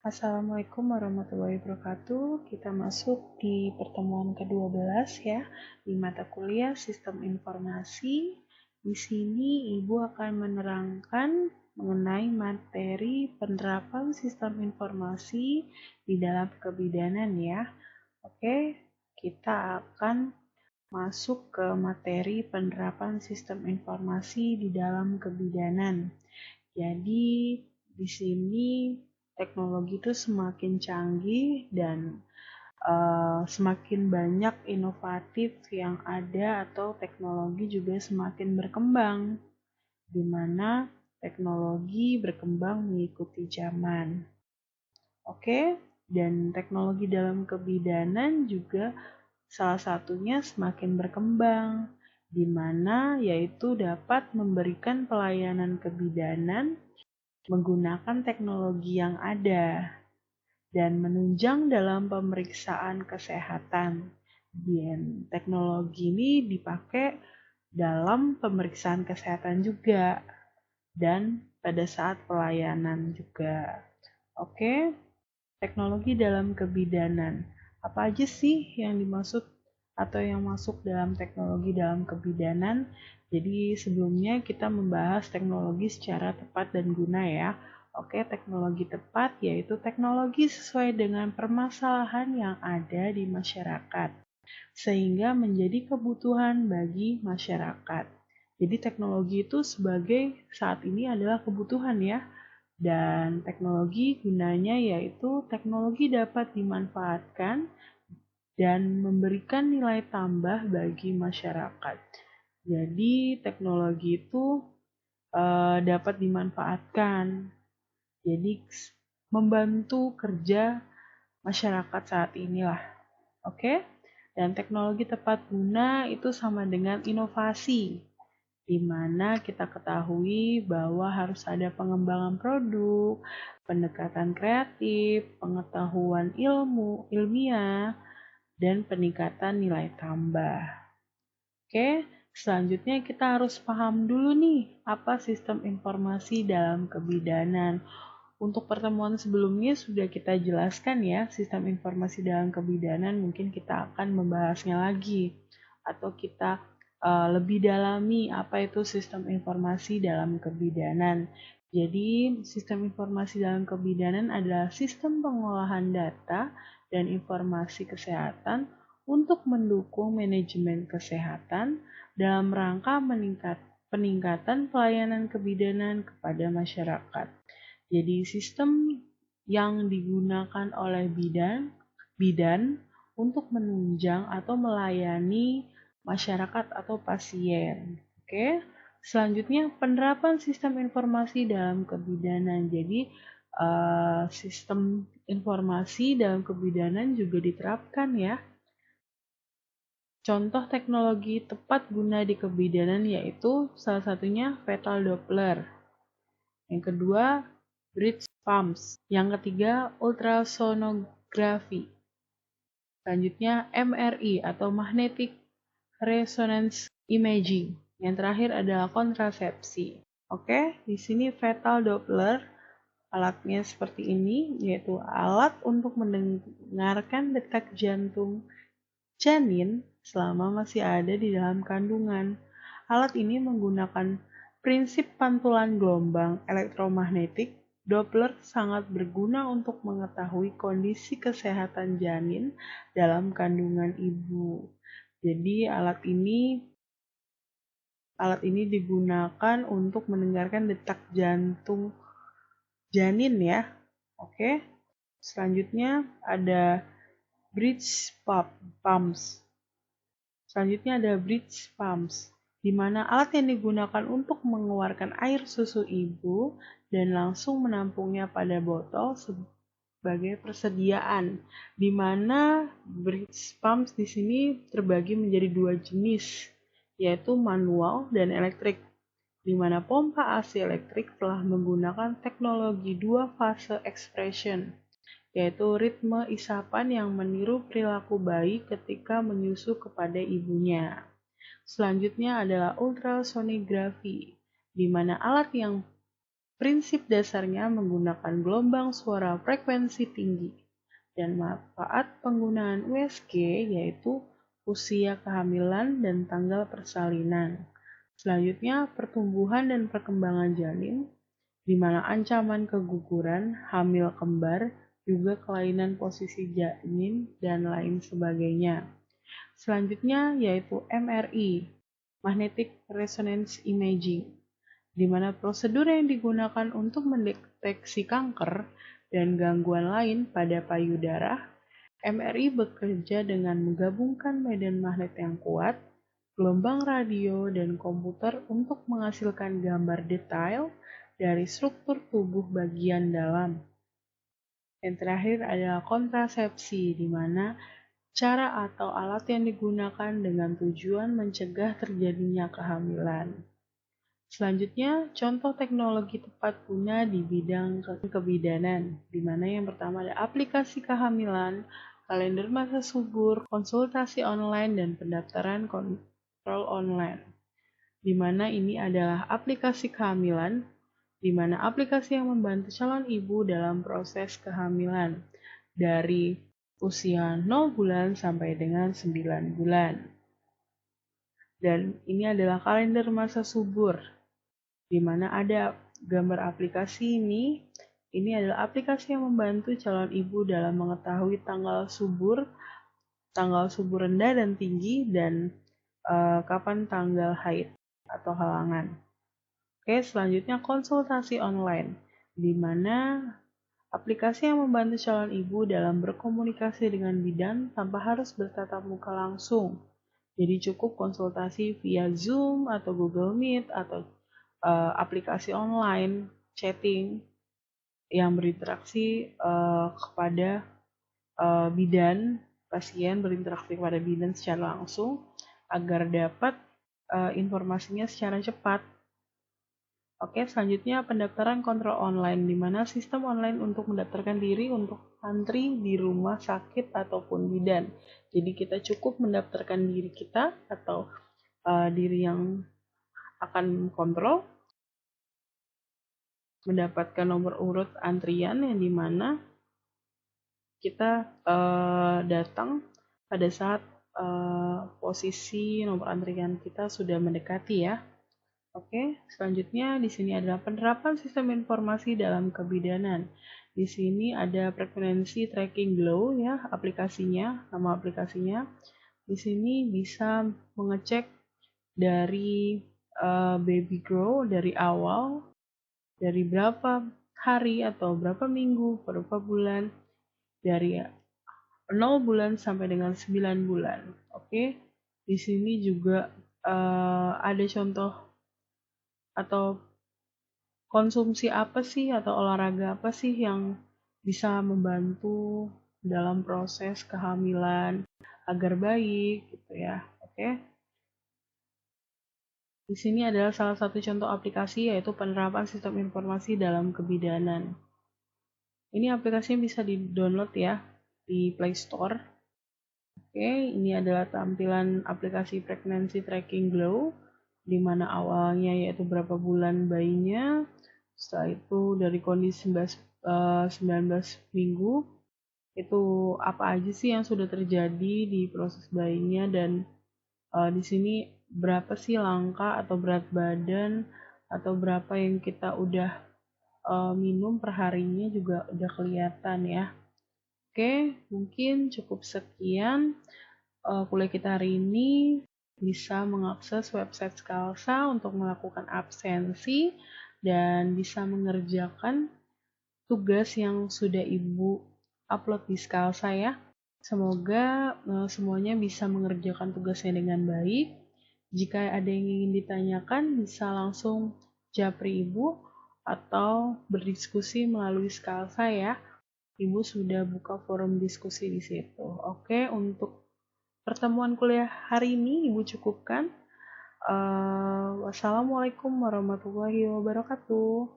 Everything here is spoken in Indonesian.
Assalamualaikum warahmatullahi wabarakatuh. Kita masuk di pertemuan ke-12 ya, di mata kuliah Sistem Informasi. Di sini Ibu akan menerangkan mengenai materi penerapan sistem informasi di dalam kebidanan ya. Oke, kita akan masuk ke materi penerapan sistem informasi di dalam kebidanan. Jadi di sini teknologi itu semakin canggih dan semakin banyak inovatif yang ada atau teknologi juga semakin berkembang, di mana teknologi berkembang mengikuti zaman. Oke, dan teknologi dalam kebidanan juga salah satunya semakin berkembang, di mana yaitu dapat memberikan pelayanan kebidanan menggunakan teknologi yang ada dan menunjang dalam pemeriksaan kesehatan. Dan teknologi ini dipakai dalam pemeriksaan kesehatan juga dan pada saat pelayanan juga. Oke, teknologi dalam kebidanan. Apa aja sih yang dimaksud atau yang masuk dalam teknologi dalam kebidanan? Jadi sebelumnya kita membahas teknologi secara tepat dan guna ya. Oke, teknologi tepat yaitu teknologi sesuai dengan permasalahan yang ada di masyarakat, sehingga menjadi kebutuhan bagi masyarakat. Jadi teknologi itu sebagai saat ini adalah kebutuhan ya, dan teknologi gunanya yaitu teknologi dapat dimanfaatkan dan memberikan nilai tambah bagi masyarakat. Jadi teknologi itu dapat dimanfaatkan. Jadi membantu kerja masyarakat saat inilah. Oke? Dan teknologi tepat guna itu sama dengan inovasi, di mana kita ketahui bahwa harus ada pengembangan produk, pendekatan kreatif, pengetahuan ilmiah, dan peningkatan nilai tambah. Oke, selanjutnya kita harus paham dulu nih, apa sistem informasi dalam kebidanan. Untuk pertemuan sebelumnya sudah kita jelaskan ya, sistem informasi dalam kebidanan, mungkin kita akan membahasnya lagi. Atau kita lebih dalami apa itu sistem informasi dalam kebidanan. Jadi, sistem informasi dalam kebidanan adalah sistem pengolahan data dan informasi kesehatan untuk mendukung manajemen kesehatan dalam rangka peningkatan pelayanan kebidanan kepada masyarakat. Jadi, sistem yang digunakan oleh bidan untuk menunjang atau melayani masyarakat atau pasien. Oke. Selanjutnya, penerapan sistem informasi dalam kebidanan. Jadi, sistem informasi dalam kebidanan juga diterapkan ya. Contoh teknologi tepat guna di kebidanan yaitu salah satunya fetal Doppler. Yang kedua, bridge pumps. Yang ketiga, ultrasonografi. Selanjutnya, MRI atau magnetic resonance imaging. Yang terakhir adalah kontrasepsi. Oke, di sini fetal Doppler, alatnya seperti ini, yaitu alat untuk mendengarkan detak jantung janin selama masih ada di dalam kandungan. Alat ini menggunakan prinsip pantulan gelombang elektromagnetik. Doppler sangat berguna untuk mengetahui kondisi kesehatan janin dalam kandungan ibu. Jadi alat ini digunakan untuk mendengarkan detak jantung janin ya. Oke. Selanjutnya ada bridge pumps. Di mana alat yang digunakan untuk mengeluarkan air susu ibu dan langsung menampungnya pada botol sebagai persediaan. Di mana bridge pumps di sini terbagi menjadi dua jenis, yaitu manual dan elektrik. Di mana pompa AC elektrik telah menggunakan teknologi dua fase expression, yaitu ritme isapan yang meniru perilaku bayi ketika menyusu kepada ibunya. Selanjutnya adalah ultrasonografi, di mana alat yang Prinsip dasarnya menggunakan gelombang suara frekuensi tinggi dan manfaat penggunaan USG yaitu usia kehamilan dan tanggal persalinan. Selanjutnya, pertumbuhan dan perkembangan janin, di mana ancaman keguguran, hamil kembar, juga kelainan posisi janin, dan lain sebagainya. Selanjutnya yaitu MRI, Magnetic Resonance Imaging, di mana prosedur yang digunakan untuk mendeteksi kanker dan gangguan lain pada payudara. MRI bekerja dengan menggabungkan medan magnet yang kuat, gelombang radio, dan komputer untuk menghasilkan gambar detail dari struktur tubuh bagian dalam. Yang terakhir adalah kontrasepsi, di mana cara atau alat yang digunakan dengan tujuan mencegah terjadinya kehamilan. Selanjutnya, contoh teknologi tepat guna di bidang kebidanan, di mana yang pertama ada aplikasi kehamilan, kalender masa subur, konsultasi online, dan pendaftaran kontrol online. Di mana ini adalah aplikasi kehamilan, di mana aplikasi yang membantu calon ibu dalam proses kehamilan dari usia 0 bulan sampai dengan 9 bulan. Dan ini adalah kalender masa subur, di mana ada gambar aplikasi ini. Ini adalah aplikasi yang membantu calon ibu dalam mengetahui tanggal subur rendah dan tinggi, dan kapan tanggal haid atau halangan. Oke, selanjutnya konsultasi online, di mana aplikasi yang membantu calon ibu dalam berkomunikasi dengan bidan tanpa harus bertatap muka langsung. Jadi cukup konsultasi via Zoom atau Google Meet atau aplikasi online chatting yang berinteraksi kepada bidan, pasien berinteraksi kepada bidan secara langsung agar dapat informasinya secara cepat. Oke, selanjutnya pendaftaran kontrol online, di mana sistem online untuk mendaftarkan diri untuk antri di rumah sakit ataupun bidan. Jadi kita cukup mendaftarkan diri kita atau diri yang akan kontrol, mendapatkan nomor urut antrian yang dimana kita datang pada saat posisi nomor antrian kita sudah mendekati ya. Oke, selanjutnya di sini adalah penerapan sistem informasi dalam kebidanan. Di sini ada pregnancy tracking glow ya, aplikasinya, nama aplikasinya. Di sini bisa mengecek dari baby grow dari awal, dari berapa hari atau berapa minggu, berapa bulan, dari 0 bulan sampai dengan 9 bulan. Oke, di sini juga ada contoh atau konsumsi apa sih atau olahraga apa sih yang bisa membantu dalam proses kehamilan agar baik gitu ya. Oke. Di sini adalah salah satu contoh aplikasi yaitu penerapan sistem informasi dalam kebidanan. Ini aplikasinya bisa di-download ya di Play Store. Oke, ini adalah tampilan aplikasi Pregnancy Tracking Glow, di mana awalnya yaitu berapa bulan bayinya, setelah itu dari kondisi 19 minggu, itu apa aja sih yang sudah terjadi di proses bayinya, dan di sini berapa sih langkah atau berat badan, atau berapa yang kita udah minum per harinya juga udah kelihatan ya. Oke, mungkin cukup sekian kuliah kita hari ini. Bisa mengakses website Skalsa untuk melakukan absensi dan bisa mengerjakan tugas yang sudah Ibu upload di Skalsa ya. Semoga semuanya bisa mengerjakan tugasnya dengan baik. Jika ada yang ingin ditanyakan, bisa langsung japri Ibu atau berdiskusi melalui Skalsa ya. Ibu sudah buka forum diskusi di situ. Oke, untuk pertemuan kuliah hari ini Ibu cukupkan. Wassalamualaikum warahmatullahi wabarakatuh.